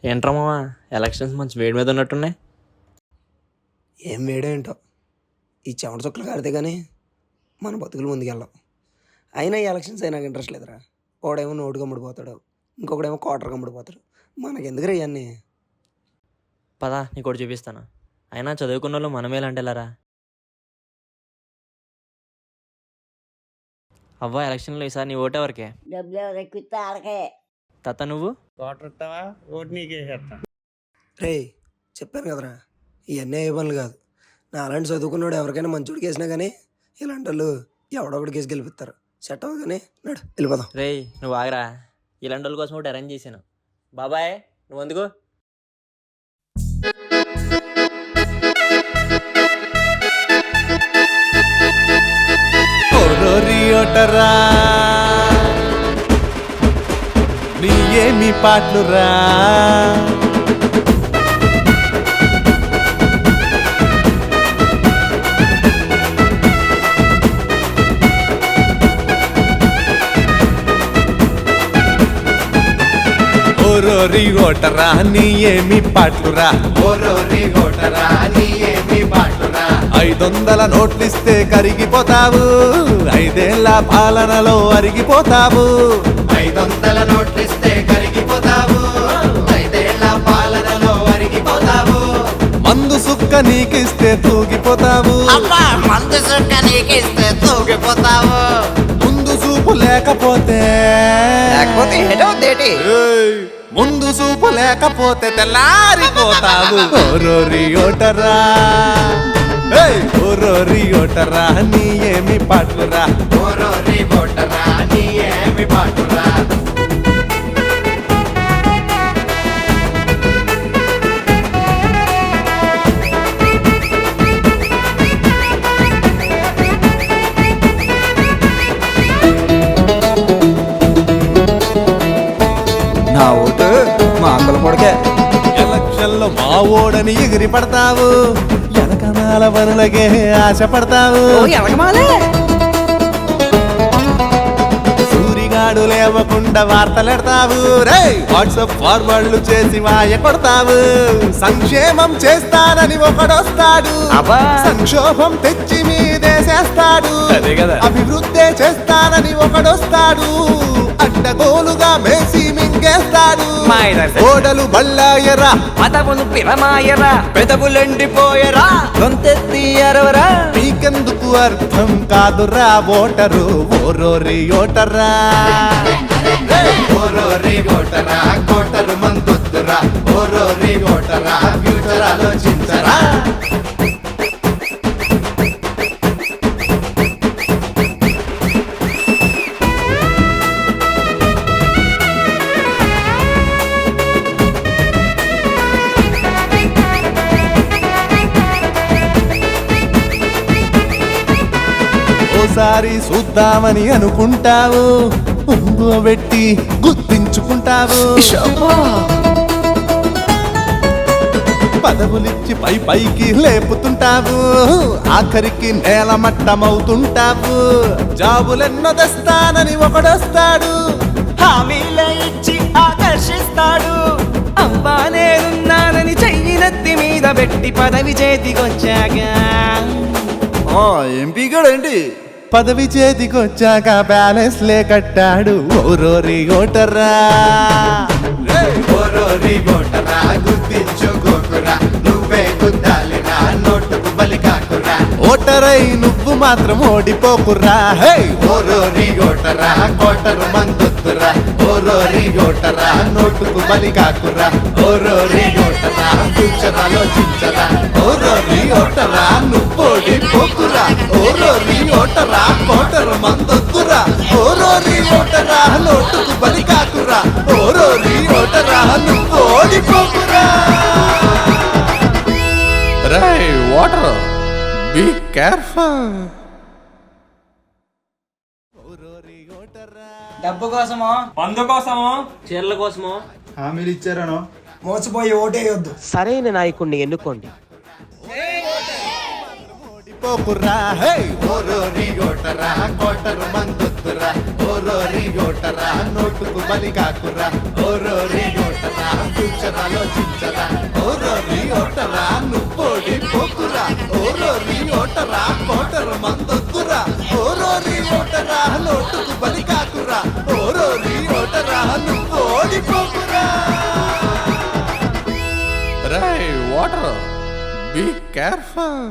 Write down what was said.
ఏంట్రా మామ ఎలక్షన్స్ మంచి వేడి మీద ఉన్నట్టున్నాయి. ఏం వేడేంటో ఈ చెమట చుక్కలు కాడితే కానీ మన బతుకులు ముందుకెళ్ళాం. అయినా ఈ ఎలక్షన్స్ అయినా నాకు ఇంట్రెస్ట్ లేదురా. ఒకడేమో నోటు కమ్ముడిపోతాడు, ఇంకొకడేమో క్వార్టర్ కమ్ముడిపోతాడు. మనకెందుకురా ఇవన్నీ? పదా నీకోటి చూపిస్తాను. అయినా చదువుకున్న వాళ్ళు మనమేలంటే ఎలారా? అవ్వ ఎలక్షన్లో ఈసారి నీ ఓటు ఎవరికే? డబ్బులు ఎవరు ఎక్కువ ఆడకే. తాత నువ్వు? రే చెప్పాను కదరా, ఇవన్నీ ఏ పనులు కాదు. నా అలాంటి చదువుకున్నాడు ఎవరికైనా మంచోడికి వేసినా కానీ ఇలాంటి వాళ్ళు ఎవడొకటి కేసు గెలిపిస్తారు. సెట్ అవ్వదు కానీ నడు వెళ్ళిపోదాం. రేయ్ నువ్వు ఆగరా, ఇలాంటి వాళ్ళ కోసం ఒకటి అరేంజ్ చేశాను. బాబాయ్ నువ్వు అందుకు. ఓటరా నీ ఏమి పాటలురా, ఓరోరి ఓటరా నీ ఏమి పాటలురా, ఓరోరి ఓటరా నీ ఏమి పాటలురా. 500 నోట్లిస్తే కరిగిపోతావు, 5 ఏళ్ల పాలనలో అరిగిపోతావు. 500 నోట్లిస్తే కరిగిపోతావు, 5 ఏళ్ల పాలనలో అరిగిపోతావు. మందు సుక్క నీకిస్తే తూగిపోతావు, మందు సుక్క నీకిస్తే తూగిపోతావు. ముందు చూపు లేకపోతే ఏయ్, ముందు చూపు లేకపోతే తెల్లారిపోతావు. ఓరోరి ఓటరా, ఏయ్, ఓరోరి ఓటరా నీ ఏమి పాటలురా, ఓరోరి ఓటరా నీ ఏమి పాటలురా. నా ఓటు మా అక్కల పొడకే. ఎలక్షన్లో మా ఓడని ఎగిరి పడతావు, వెనకమాల వరులకే ఆశపడతావు. సూరిగాడు లేవకుండా వార్తలెడతావు, రే వాట్సాప్ ఫార్వర్డ్లు చేసి వాయ కొడతావు. సంక్షేమం చేస్తానని ఒకడొస్తాడు, సంక్షోభం తెచ్చి మీదేసేస్తాడు. అభివృద్ధి చేస్తానని ఒకడొస్తాడు, అడ్డగోలుగా మేసి మింగేస్తాడు. ఓడలు బళ్ళాయరా, పదవులు పిరమాయరా, పెదవులెండిపోయరా, గొంతెత్తి అరవరా. మీకెందుకు అర్థం కాదురా ఓటరు, ఓరోరి ఓటరా, ఓరోరి ఓటరా, కోటరు మందొద్దురా, ఓరోరి ఓటరా, ఫ్యూచర్ ఆలోచించరా. ఓసారి చూద్దామని అనుకుంటావు, పెట్టి గుర్తించుకుంటావు. పదవులిచ్చి పై పైకి లేపుతుంటావు, ఆఖరికి నేలమట్టమవుతుంటావు. జాబులెన్నో తెస్తానని ఒకడొస్తాడు, హామీల ఇచ్చి ఆకర్షిస్తాడు. అబ్బా నేనున్నానని చెయ్యి నెత్తి మీద పెట్టి పదవి చేతికొచ్చాక ఎంపీ గడేంటి పదవి చేతికొచ్చాక బ్యాలెన్స్ లే కట్టాడు. ఓరోరి ఓటరా, ఓరోరి ఓటరా, గుర్తించుకోకురా, నువ్వే గుద్దాలిరా, నోటుకు బలి కాకురా. ఓటరై నువ్వు మాత్రం ఓడిపోకురా, హే ఓరోరి ఓటరా, కోటరు మందొద్దురా, ఓరోరి ఓటరా, నోటుకు బలి కాకురా. ఓరోరి ఓటరా, ఫ్యూచర్ ఆలోచించరా, ఓరోరి ఓటరా, నువ్వు ఓడిపోకురా. ఓరోరి ఓటరా, కోటరు మందొద్దురా, ఓరోరి ఓటరా, నోటుకు బలి కాకురా. ఓరోరి ఓటరా, నువ్వు ఓడిపోకురా. రేయ్ వాటర్ బీ కేర్ఫుల్. డబ్బు కోసమో మందు కోసమో చీరల కోసమో హామీలు ఇచ్చారనో మోసపోయి ఓటేయొద్దు. సరైన నాయకుడిని ఎన్నుకోండి. ఓడిపోకురా, హే ఓరోరి ఓటరా, కోటరు మందొద్దురా, ఓరోరి ఓటరా, నోటుకు బలి కాకురా. ఓరోరి ఓటరా, ఫ్యూచర్ ఆలోచించరా ఓరోరి ఓటరా నువ్వోడి పోకురా ఓరోరి ఓటరా కోటరు మందొద్దురా ఓరోరి ఓటరా నోటుకు బలి కాకురా ఓరోరి ఓటరా నువ్వోడి పోకురా రే వాటర్ బీ కేర్ఫుల్